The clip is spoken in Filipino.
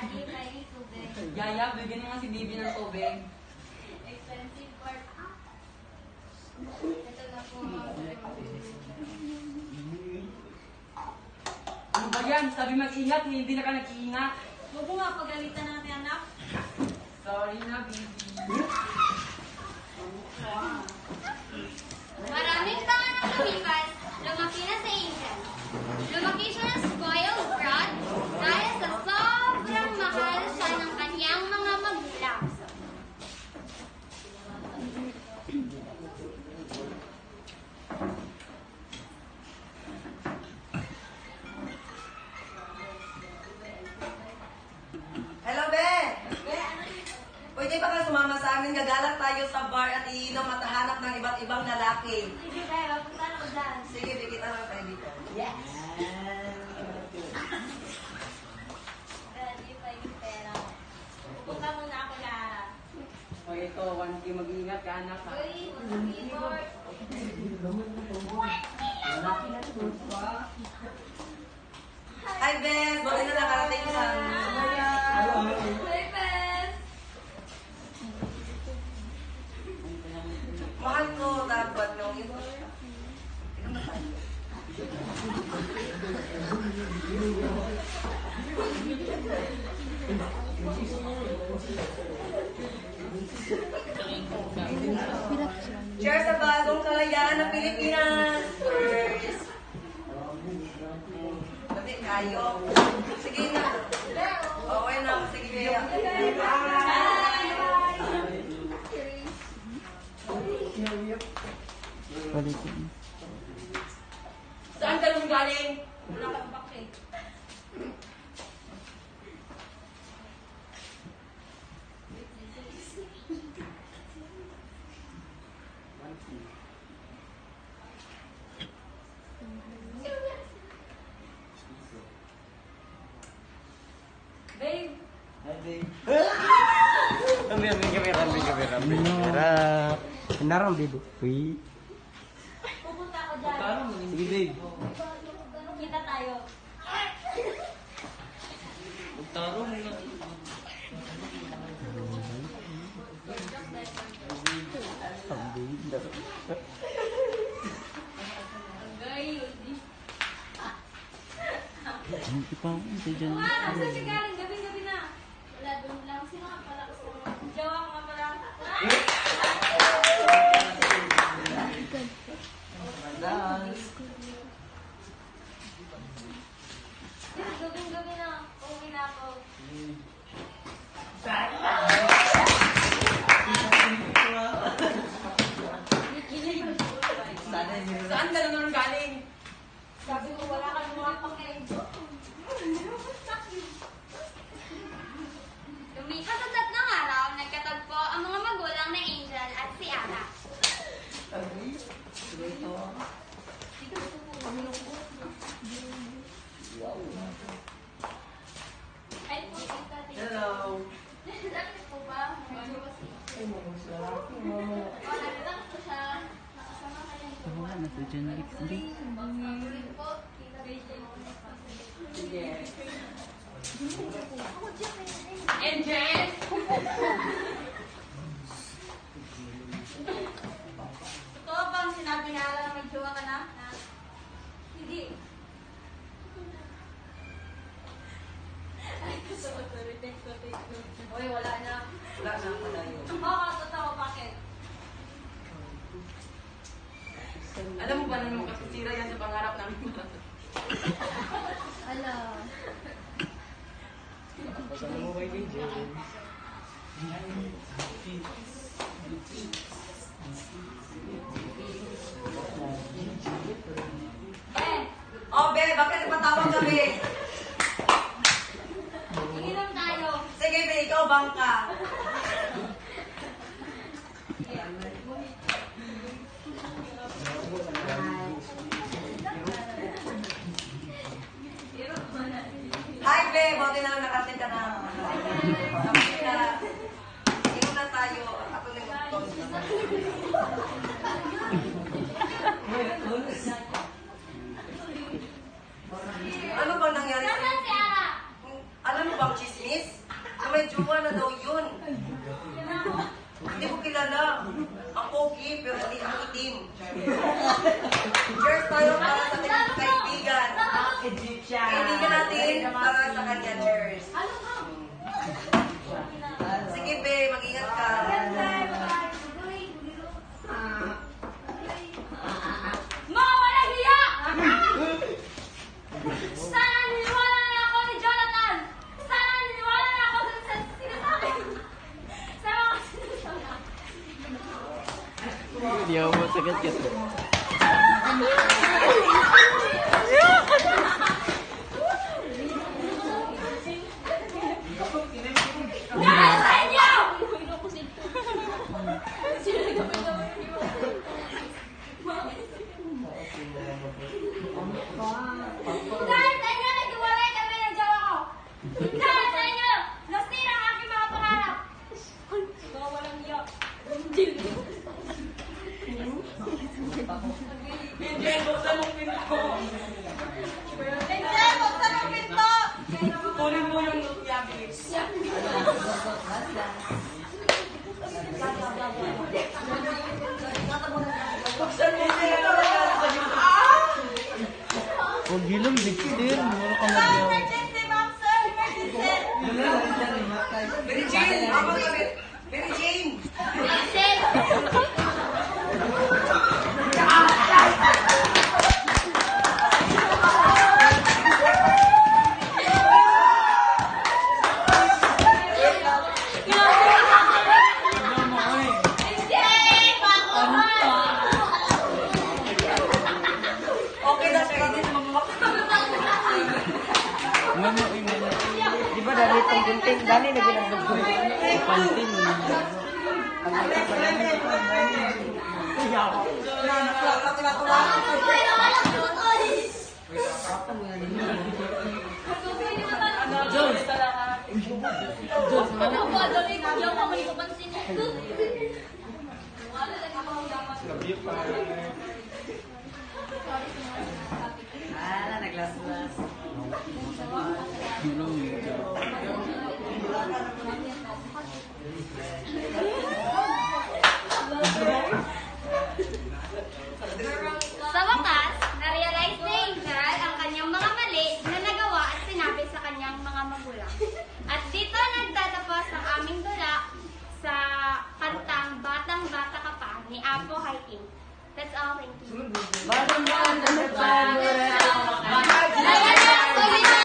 Daddy, may tubig. Yaya, bigyan mo nga si Bibi ng tubig. Expensive part. Ito na po. Ano ba yan? Sabi mag-ingat, hindi na ka nag-iingat. Huwag mo nga pagalitan natin, anak. Sorry na, Bibi. Maraming taon ang lumipas, lumaki na si Angel. Lumaki siya ng spoiled brat dahil sa sobrang mahal siya ng kanyang mga magulang. Hello, Be! Pwede ba ka sumama sa amin? Gagalang tayo sa bar at iinom at hanap ng iba't ibang lalaki. Sige, tayo, punta na ko dyan. Sige, bigita lang tayo dito. Yes! Daddy, pa yung pera. Punta muna ako, Lara. O ito, 1K mag-ingat ka, anak. Ha? Uy, mag-report. Hi, Bes! Buti na nakarating ka. Hi, Bes! Mahal ko, dapat nung ito. Tignan mo tayo. Cheers sa bagong kalayaan ng Pilipinas! Cheers! Dati kayo. Sige na. Okay na. Sige, Bea. Saan ka nung galing? Wala kang bakit. Babe, Kamera. Kendaraan bidu. Wih. pupunta ako dyan. Sige, babe. Kita tayo. Tarong na. Hindi pa ako sa dyan. Wala, saan siya galing? Gabi-gabi na. Wala, doon lang. Sino nga pala? Jawa ko nga pala. Gabi-gabi na. Uwi na ako. Saan ka nung galing? Sabi ko, wala ka mga pakain. Lumipas ang tatlong araw, nagkatagpo ang mga magulang na Angel at si Ana. Ay po, tita. Hello. Nakita po ba? Medyo kasi. Nakita ko siya. Nakasama kayo. Wala na sa dyan. Hindi. Ulit po, tita Rachel. Sige. Ako dyan na yun. Angel! Totoo bang sinabi ni Alan na may jowa ka na? Hindi. Ay, gusto ko to. Retake ko, take ko. Uy, wala na. Wala na ako na yun. Oo, totoo. Bakit? Alam mo ba na makasisira yan sa pangarap namin? Ala. Pasama mo kay DJ. Oh, Be, bakit napatawag kami? Inom tayo. Sige, Be, ikaw bangka. Hi, Be, buti na lang nakatin ka na. Sabi na, inom na tayo. Ako na yung Ano ba nangyari? Nasaan si Ara? Alam mo bang chismis? Kaibigan natin para sa kanya. Cheers. Ano ka? Sige, be. Mag-ingat ka. Mga walang hiya! Sana niniwala na ako ni Jonathan! Sana niniwala na ako sa sinasabi! Sa mga sinasabi! Hindi ako masagat-gat. Dahil sa inyo! Dahil sa inyo, naghiwalay kami ng jowa ko! Dahil sa inyo, nasira ang aking mga pangarap! Mga walang hiya! Hindi, buksan mong pinto. Hindi, buksan ang pinto! Kunin mo yung lumpia, bilis. Buksan mo yung pinto. Huwag gilang, Dexter. Mura ka Sir, mag-yaw. emergency, ma'am, sir! Emergency! Mary Jane! Mary Jane! Excel! Okay na siya. Hindi na Mano, ay mano. Di ba dali itong gunting? Dali na ginagdugtong. Pantin. naglas-las. Gulong. Sa wakas, na-realize ni Angel ang kanyang mga mali na nagawa at sinabi sa kanyang mga magulang. At dito nagtatapos ang aming dula sa kantang Batang Bata Ka Pa ni Apo Hiking. That's all, thank you. Bye!